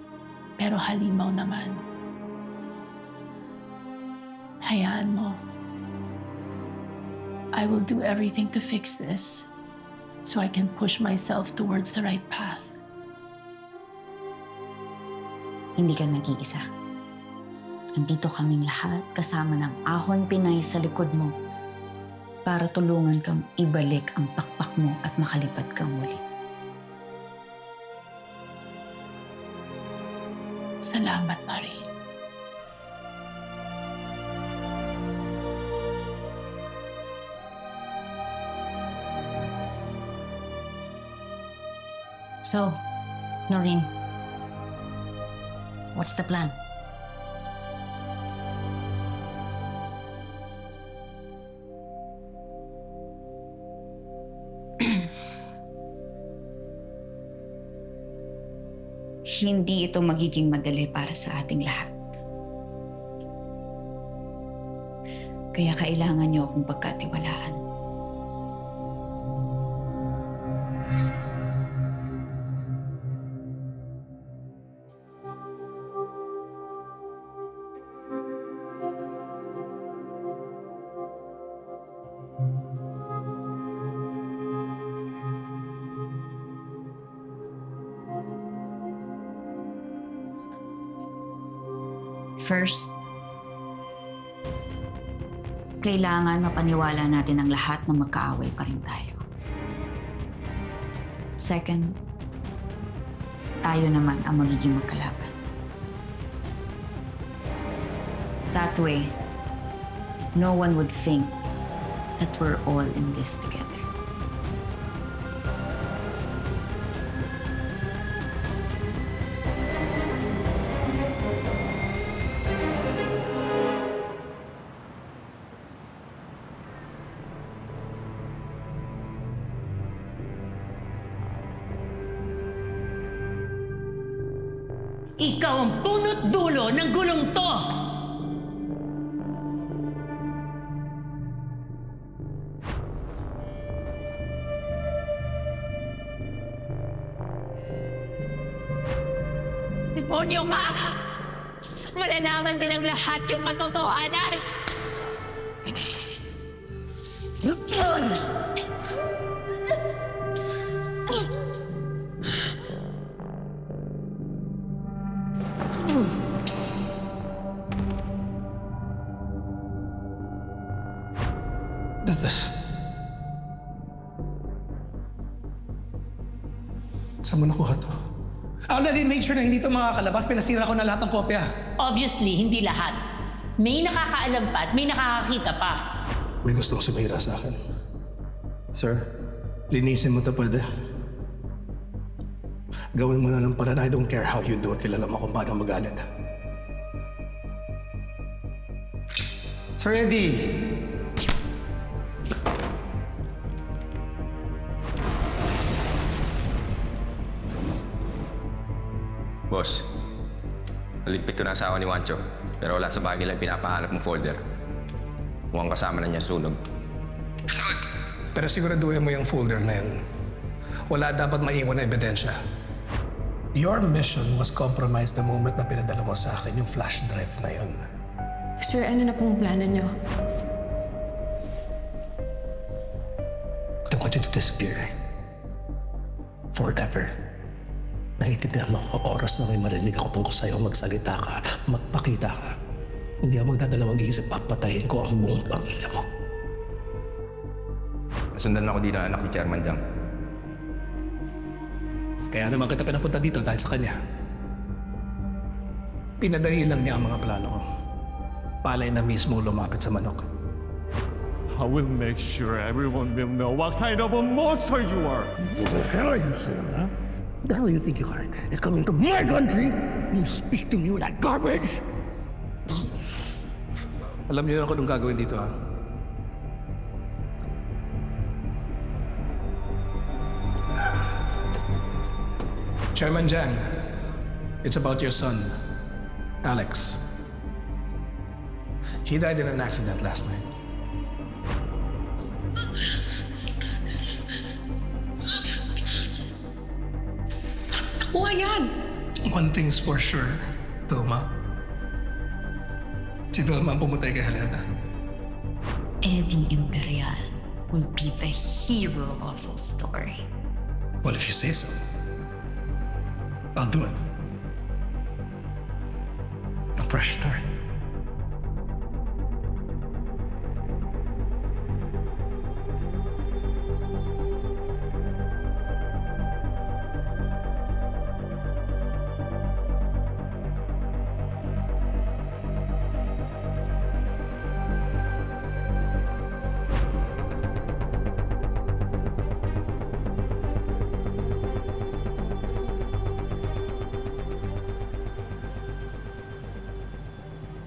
pero halimaw naman. Hayaan mo. I will do everything to fix this so I can push myself towards the right path. Hindi ka nag-iisa. Andito kaming lahat kasama ng Ahon Pinay sa likod mo para tulungan kang ibalik ang pakpak mo at makalipad kang muli. Salamat, Marie. So, Noreen, what's the plan? Hindi ito magiging madali para sa ating lahat. Kaya kailangan niyo akong pagkatiwalaan. First, kailangan mapaniwala natin ang lahat na magkaaway pa rin tayo. Second, tayo naman ang magiging magkalaban. That way, no one would think that we're all in this together. Ikaw ang punot dulo ng gulong to! Demonyo ka! Malalaman din ang lahat yung katotohanan! What is this? Saan mo nakuha to? I already made sure na hindi ito makakalabas. Pinasira ko na lahat ng kopya. Obviously, hindi lahat. May nakakaalam pa at may nakakakita pa. May gusto kong sumira sa akin. Sir, linisin mo ito pwede. Gawin mo na ng paraan. I don't care how you do it. Kilala mo kung paano magalit. Sir Eddie! Boss, naligpit ko na asawa ni Wancho, pero wala sa bahay nila yung pinapahanap mong folder. Mukhang kasama na niya sunog. Good. Pero siguraduhin mo yung folder na yun. Wala dapat maiwan na ebidensya. Your mission was compromised the moment na pinadala mo sa akin yung flash drive na yun. Sir, ano na pong plano niyo? I want you to disappear. Forever. Naiintindihan mo ako, oras na may marinig ako tungkol sa'yo, magsalita ka, magpakita ka. Hindi ako magdadalawang isip, papatayin ko ang buong pamilya mo. Nasundan ako dito ng anak ni Chairman Jam. Kaya naman kita pinapunta dito dahil sa kanya. Pinadali lang niya ang mga plano ko. Palay na mismo lumapit sa manok. I will make sure everyone will know what kind of a monster you are. Who the hell are you, sir, huh? The hell do you think you are? You're coming to my country? You speak to me like garbage? Alam niyo na kung anong gagawin dito, ha? Chairman Jiang, it's about your son, Alex. He died in an accident last night. Nakuha yan! One thing's for sure, Toma. Si Velma ang pumatay kay Helena. Eddie Imperial will be the hero of the story. Well, if you say so, I'll do it. A fresh start.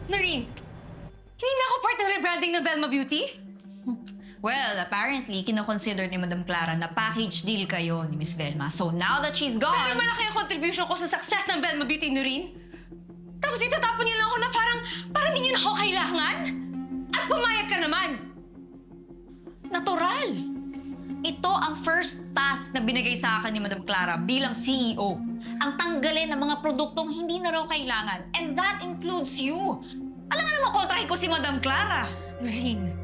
Noreen, hindi na ako part ng rebranding ng Velma Beauty? Well, apparently, kinoconsider ni Madam Clara na package deal kayo ni Miss Velma. So now that she's gone... Pero malaki ang contribution ko sa success ng Velma Beauty, Noreen. Tapos itatapon niyo lang ako na parang hindi niyo na ako kailangan? At pumayag ka naman! Natural! Ito ang first task na binigay sa akin ni Madam Clara bilang CEO. Ang tanggalin ng mga produktong hindi na raw kailangan. And that includes you. Alam nga naman kontrahin ko si Madam Clara. Noreen,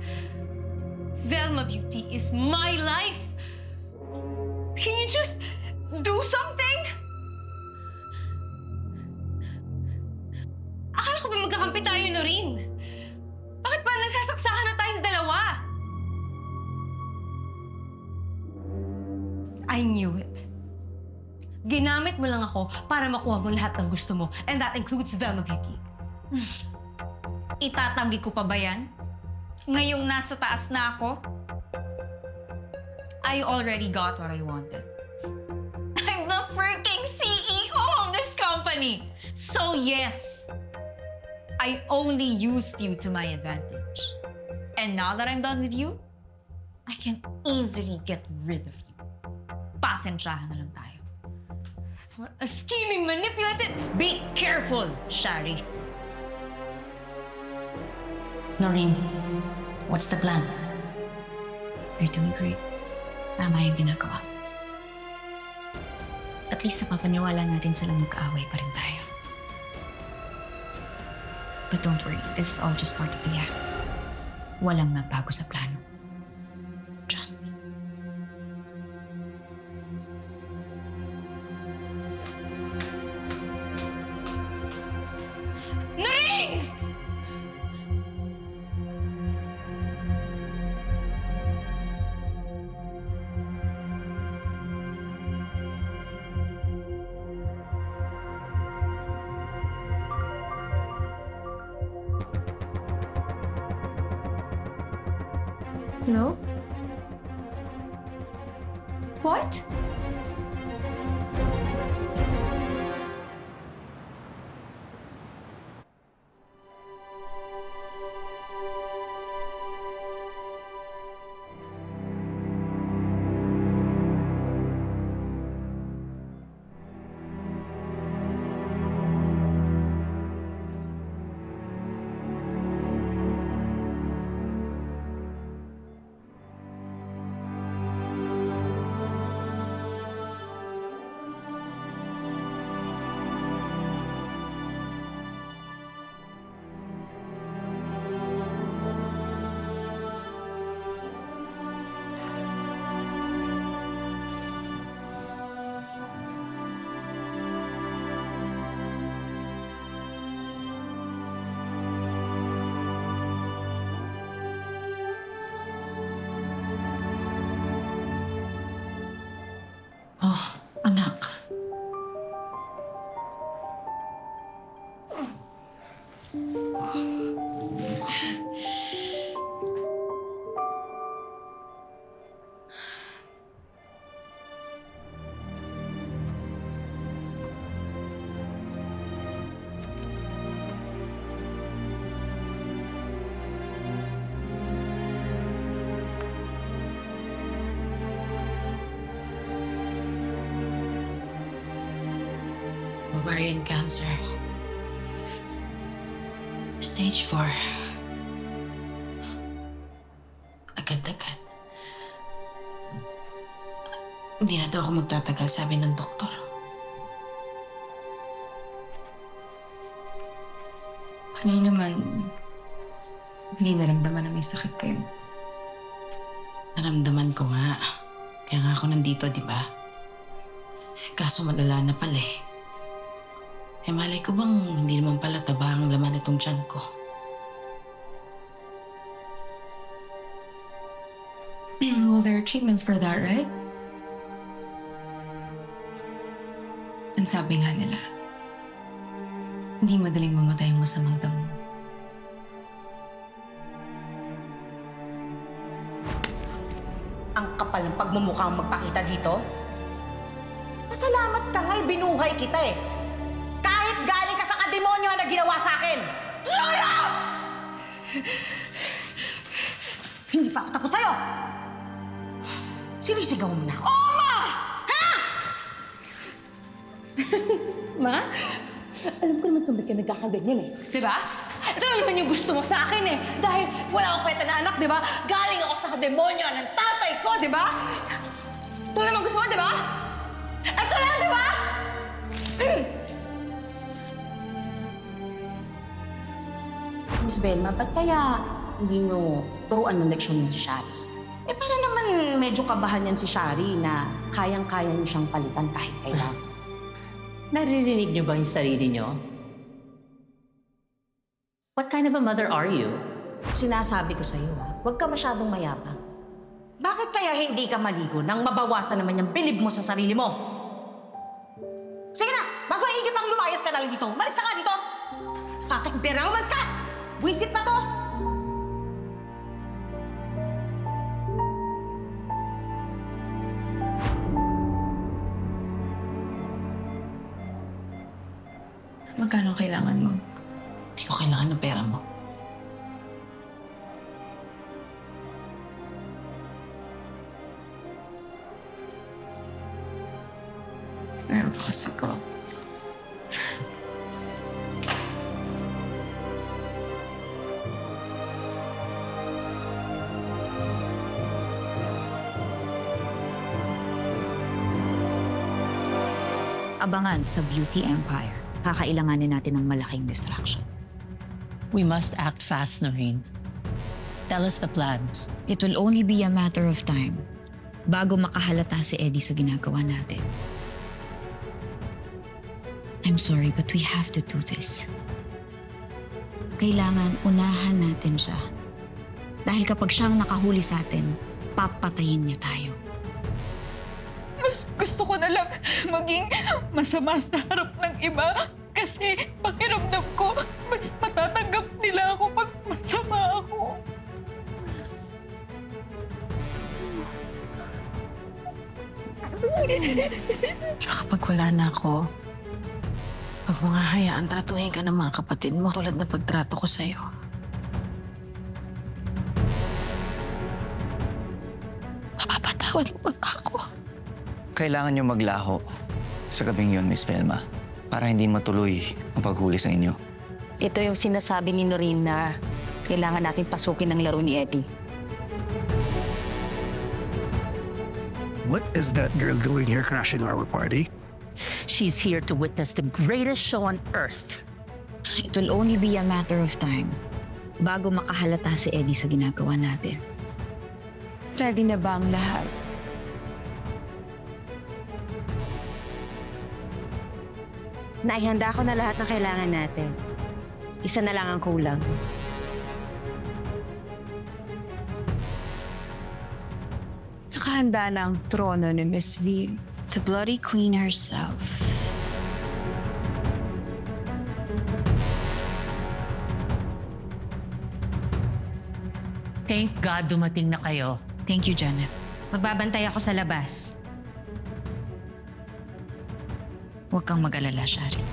Velma Beauty is my life. Can you just do something? Akala ko ba magkakampi tayo, Noreen? Bakit pa nagsasaksahan na tayong dalawa? I knew it. Ginamit mo lang ako para makuha mo lahat ng gusto mo. And that includes Velma Beauty. Itatanggi ko pa ba yan? Ngayong nasa taas na ako? I already got what I wanted. I'm the freaking CEO of this company! So yes, I only used you to my advantage. And now that I'm done with you, I can easily get rid of you. Pasensyahan na lang tayo. What a scheming, manipulative... Be careful, Shari. Noreen, what's the plan? You're doing great. Tama yung ginagawa. At least napapaniwala natin silang magkaaway pa rin tayo. But don't worry, this is all just part of the act. Walang nagbago sa plano. Trust me. Noreen! Hello? What? Oh, anak. brain cancer. Stage 4. Agad-agad. Hindi na daw ako magtatagal, sabi ng doktor. Kanina naman, hindi naramdaman na may sakit kayo. Naramdaman ko nga. Kaya nga ako nandito, di ba? Kaso malala na pala eh. Eh malay ko bang hindi naman pala taba ang laman itong tiyan ko. Well, there are treatments for that, right? Ang sabi nga nila, hindi madaling mamatay ang masamang damo. Ang kapal ng pagmumukha ang magpakita dito? Pasalamat ka nga'y binuhay kita eh. Kahit galing ka sa kademonyo na ginawa sa akin. Laura! Hindi pa ako tapos sa'yo. Sinisigaw mo na ako. Ma! Ha? Ma? Alam ko naman kung ba't ka nagkakaganyan eh. Diba? Ito lang naman yung gusto mo sa akin eh. Dahil wala akong kwenta na anak, diba? Galing ako sa demonyo ng tatay ko, diba? Ito naman gusto mo, diba? Ito lang, diba? Miss Velma, ba't kaya hindi nyo turuan ng leksyon yun si Shari? Eh, para naman medyo kabahan yan si Shari na kayang-kaya niyo siyang palitan kahit kailan. Naririnig niyo ba yung sarili niyo? What kind of a mother are you? Sinasabi ko sa'yo, huwag ka masyadong mayabang. Bakit kaya hindi ka maligo nang mabawasan naman yung bilib mo sa sarili mo? Sige na! Mas maigi pang lumayas ka na lang dito. Malis ka nga dito! Kakaiberang malis ka! Wisit na to! Magkano kailangan mo? Hindi ko kailangan ng pera mo. Meron pa kasi ko. Abangan sa Beauty Empire. Kakailanganin natin ng malaking distraction. We must act fast, Noreen. Tell us the plan. It will only be a matter of time bago makahalata si Eddie sa ginagawa natin. I'm sorry, but we have to do this. Kailangan unahan natin siya. Dahil kapag siyang nakahuli sa atin, papatayin niya tayo. Mas gusto ko na lang maging masama sa harap ng iba kasi pakiramdam ko mas matatanggap nila ako pag masama ako. Pero kapag wala na ako, pag mo nga hayaan, tratuhin ka ng mga kapatid mo tulad na pagtrato ko sa'yo. Mapapatawad mo ba ako? Kailangan niyo maglaho sa gabing yun, Miss Velma, para hindi matuloy ang paghuli sa inyo. Ito yung sinasabi ni Noreen na kailangan natin pasukin ang laro ni Eddie. What is that girl doing here crashing our party? She's here to witness the greatest show on earth. It will only be a matter of time bago makahalata si Eddie sa ginagawa natin. Ready na ba ang lahat? Naihanda ko na lahat ng kailangan natin. Isa na lang ang kulang. Nakahanda na ang trono ni Miss V. The Bloody Queen herself. Thank God dumating na kayo. Thank you, Janet. Magbabantay ako sa labas. Huwag kang mag-alala, Shari.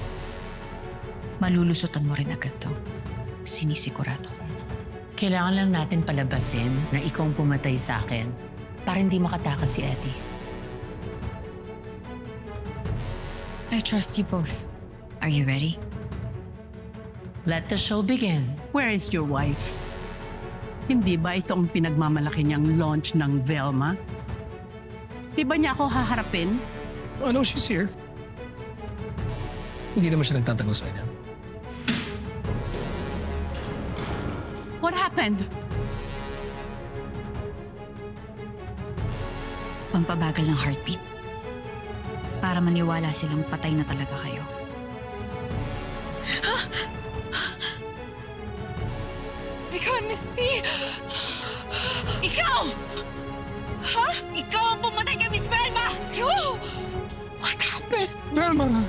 Malulusutan mo rin agad to. Sinisigurado ko. Kailangan lang natin palabasin na ikaw ang pumatay sa akin para hindi makatakas si Eddie. I trust you both. Are you ready? Let the show begin. Where is your wife? Hindi ba ito ang pinagmamalaki niyang launch ng Velma? Di ba niya ako haharapin? Oh, no, she's here. Hindi naman siya nagtatago sa kanya. What happened? Pampabagal ng heartbeat. Para maniwala silang patay na talaga kayo. Ikaw, Misty! Ikaw! Ha? Ikaw ang pumatay kay Miss Velma! You! What happened? Velma!